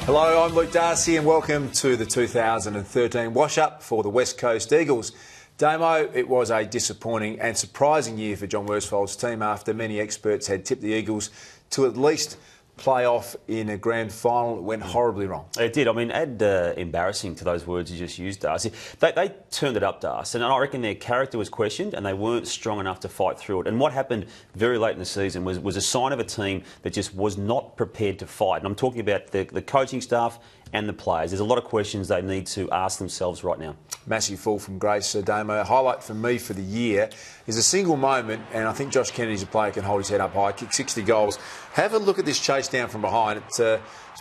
Hello, I'm Luke Darcy and welcome to the 2013 wash-up for the West Coast Eagles. Damo, it was a disappointing and surprising year for John Worsfold's team after many experts had tipped the Eagles to at least play off in a grand final. It went horribly wrong. It did. I mean, add embarrassing to those words you just used, Darcy. They turned it up to us, and I reckon their character was questioned and they weren't strong enough to fight through it. And what happened very late in the season was a sign of a team that just was not prepared to fight. And I'm talking about the coaching staff and the players. There's a lot of questions they need to ask themselves right now. Massive fall from grace, Damo. A highlight for me for the year is a single moment, and I think Josh Kennedy's a player who can hold his head up high, kick 60 goals. Have a look at this chase down from behind. It's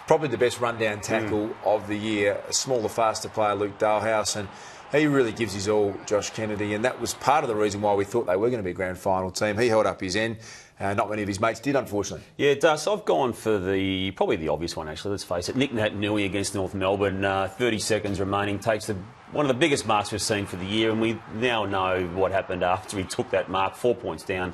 probably the best run-down tackle of the year. A smaller, faster player, Luke Dalhouse, and he really gives his all, Josh Kennedy, and that was part of the reason why we thought they were going to be a grand final team. He held up his end. Not many of his mates did, unfortunately. Yeah, Dust, I've gone for probably the obvious one, actually, let's face it. Nick Naitanui against North Melbourne, 30 seconds remaining, takes one of the biggest marks we've seen for the year, and we now know what happened after he took that mark, 4 points down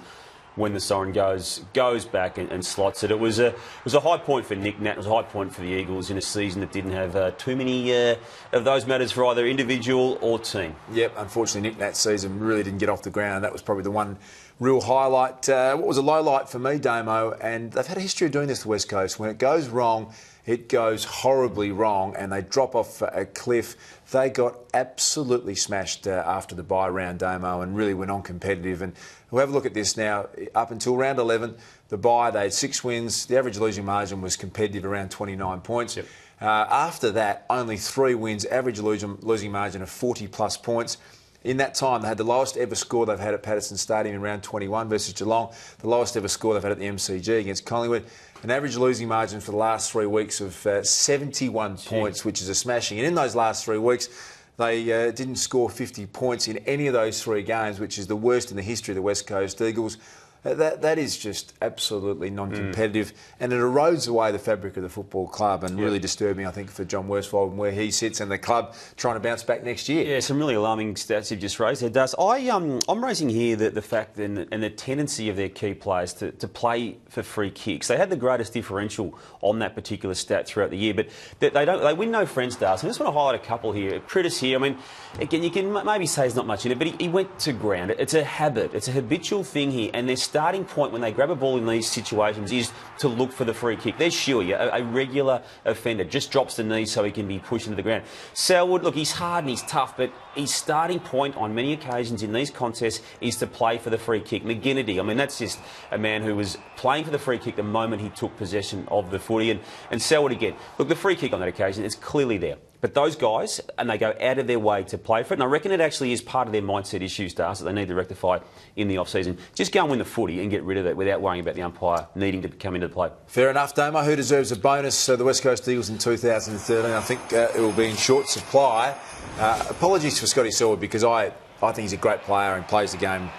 when the siren goes back and slots it. It was a high point for Nick Nat. It was a high point for the Eagles in a season that didn't have too many of those matters for either individual or team. Yep, unfortunately Nick Nat's season really didn't get off the ground. That was probably the one real highlight. What was a low light for me, Damo, and they've had a history of doing this to the West Coast. When it goes wrong, it goes horribly wrong and they drop off a cliff. They got absolutely smashed after the bye round, Damo, and really went on competitive. And we'll have a look at this now. Up until round 11, the bye, they had 6 wins. The average losing margin was competitive, around 29 points. Yep. After that, only 3 wins, average losing margin of 40-plus points. In that time, they had the lowest ever score they've had at Patterson Stadium in round 21 versus Geelong, the lowest ever score they've had at the MCG against Collingwood, an average losing margin for the last 3 weeks of 71 points, which is a smashing. And in those last 3 weeks, they didn't score 50 points in any of those 3 games, which is the worst in the history of the West Coast Eagles. That is just absolutely non-competitive, and it erodes away the fabric of the football club, and really disturbing, I think, for John Worsfold and where he sits and the club trying to bounce back next year. Yeah, some really alarming stats you've just raised there, Das. I'm raising here the fact and the tendency of their key players to play for free kicks. They had the greatest differential on that particular stat throughout the year, but they win no friends, Das. I just want to highlight a couple here. Pritis here, I mean, again, you can maybe say there's not much in it, but he went to ground. It's a habit. It's a habitual thing here, and their starting point when they grab a ball in these situations is to look for the free kick. There's Shuey, a regular offender, just drops the knee so he can be pushed into the ground. Selwood, look, he's hard and he's tough, but his starting point on many occasions in these contests is to play for the free kick. McGinnity, I mean, that's just a man who was playing for the free kick the moment he took possession of the footy. And Selwood again. Look, the free kick on that occasion is clearly there. But those guys, and they go out of their way to play for it, and I reckon it actually is part of their mindset issues, Das, that they need to rectify in the off-season. Just go and win the footy and get rid of it without worrying about the umpire needing to come into the play. Fair enough, Damo. Who deserves a bonus? The West Coast Eagles in 2013. I think it will be in short supply. Apologies for Scotty Selwood, because I think he's a great player and plays the game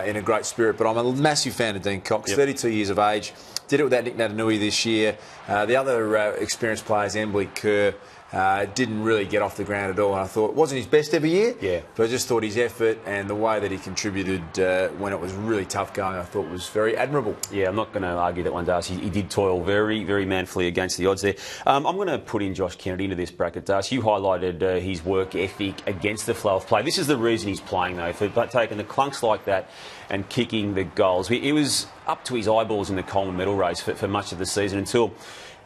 in a great spirit, but I'm a massive fan of Dean Cox, 32 years of age. Did it without Nick Naitanui this year. The other experienced players, Embley, Kerr, didn't really get off the ground at all, and I thought it wasn't his best ever year, but I just thought his effort and the way that he contributed when it was really tough going, I thought was very admirable. Yeah, I'm not going to argue that one, Darcy. He did toil very, very manfully against the odds there. I'm going to put in Josh Kennedy into this bracket, Darcy. You highlighted his work ethic against the flow of play. This is the reason he's playing, though, for taking the clunks like that and kicking the goals. He was up to his eyeballs in the Coleman medal race for much of the season until,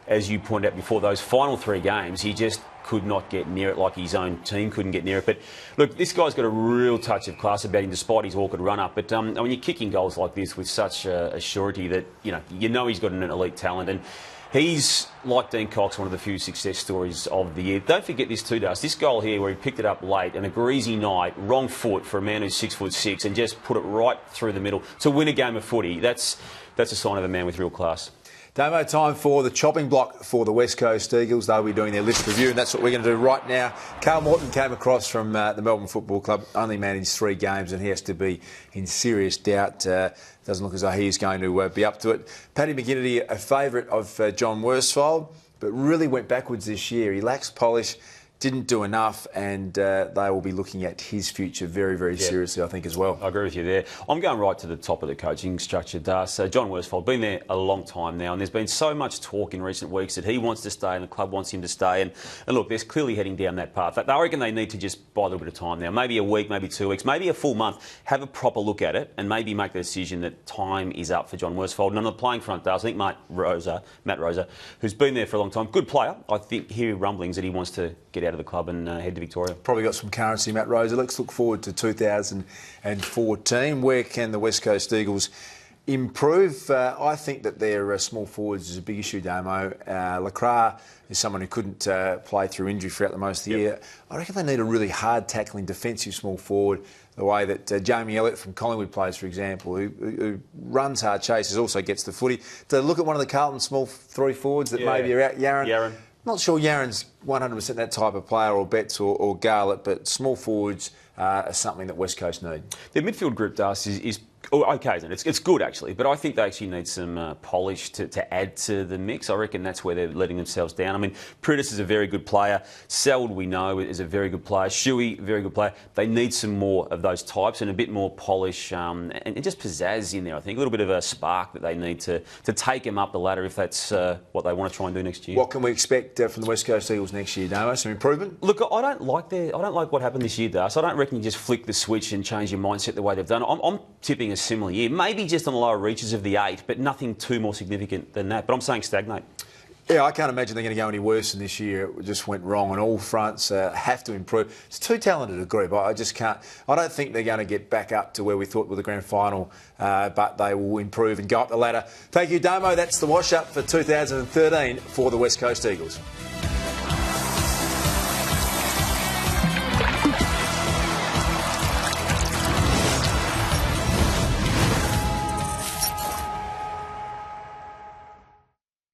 as you pointed out before, those final 3 games, he just could not get near it, like his own team couldn't get near it. But look, this guy's got a real touch of class about him, despite his awkward run-up. But when you're kicking goals like this with such a surety that, you know he's got an elite talent. And he's, like Dean Cox, one of the few success stories of the year. Don't forget this too, Das. This goal here where he picked it up late and a greasy night, wrong foot for a man who's 6'6", and just put it right through the middle to win a game of footy. That's a sign of a man with real class. Damo, time for the chopping block for the West Coast Eagles. They'll be doing their list review, and that's what we're going to do right now. Carl Morton came across from the Melbourne Football Club, only managed 3 games, and he has to be in serious doubt. Doesn't look as though he is going to be up to it. Paddy McGinnity, a favourite of John Worsfold, but really went backwards this year. He lacks polish, didn't do enough, and they will be looking at his future very, very seriously, I think, as well. I agree with you there. I'm going right to the top of the coaching structure, Das. John Worsfold, been there a long time now, and there's been so much talk in recent weeks that he wants to stay and the club wants him to stay. And look, they're clearly heading down that path. I reckon they need to just buy a little bit of time now, maybe a week, maybe 2 weeks, maybe a full month, have a proper look at it, and maybe make the decision that time is up for John Worsfold. And on the playing front, Das, I think Matt Rosa, who's been there for a long time, good player. I think hear rumblings that he wants to get out of the club and head to Victoria. Probably got some currency, Matt Rosa. Let's look forward to 2014. Where can the West Coast Eagles improve? I think that their small forwards is a big issue, Damo. Lacroix is someone who couldn't play through injury throughout the most of the year. I reckon they need a really hard tackling defensive small forward, the way that Jamie Elliott from Collingwood plays, for example, who runs hard chases, also gets the footy. To look at one of the Carlton small three forwards that maybe are out, Yaron. Not sure Yaron's 100% that type of player, or Betts or Garlett, but small forwards are something that West Coast need. Their midfield group, Das, is okay, isn't it? It's good, actually, but I think they actually need some polish to add to the mix. I reckon that's where they're letting themselves down. I mean, Prudis is a very good player. Seld, we know, is a very good player. Shuey, very good player. They need some more of those types and a bit more polish and just pizzazz in there, I think. A little bit of a spark that they need to take them up the ladder if that's what they want to try and do next year. What can we expect from the West Coast Eagles next year, Damo? Some improvement? Look, I don't like what happened this year, Das. I don't reckon you just flick the switch and change your mindset the way they've done. I'm tipping a similar year, maybe just on the lower reaches of the 8, but nothing too more significant than that. But I'm saying stagnate. Yeah, I can't imagine they're going to go any worse than this year. It just went wrong on all fronts. Have to improve. It's too talented a group. I just can't. I don't think they're going to get back up to where we thought with the grand final, but they will improve and go up the ladder. Thank you, Damo. That's the wash-up for 2013 for the West Coast Eagles.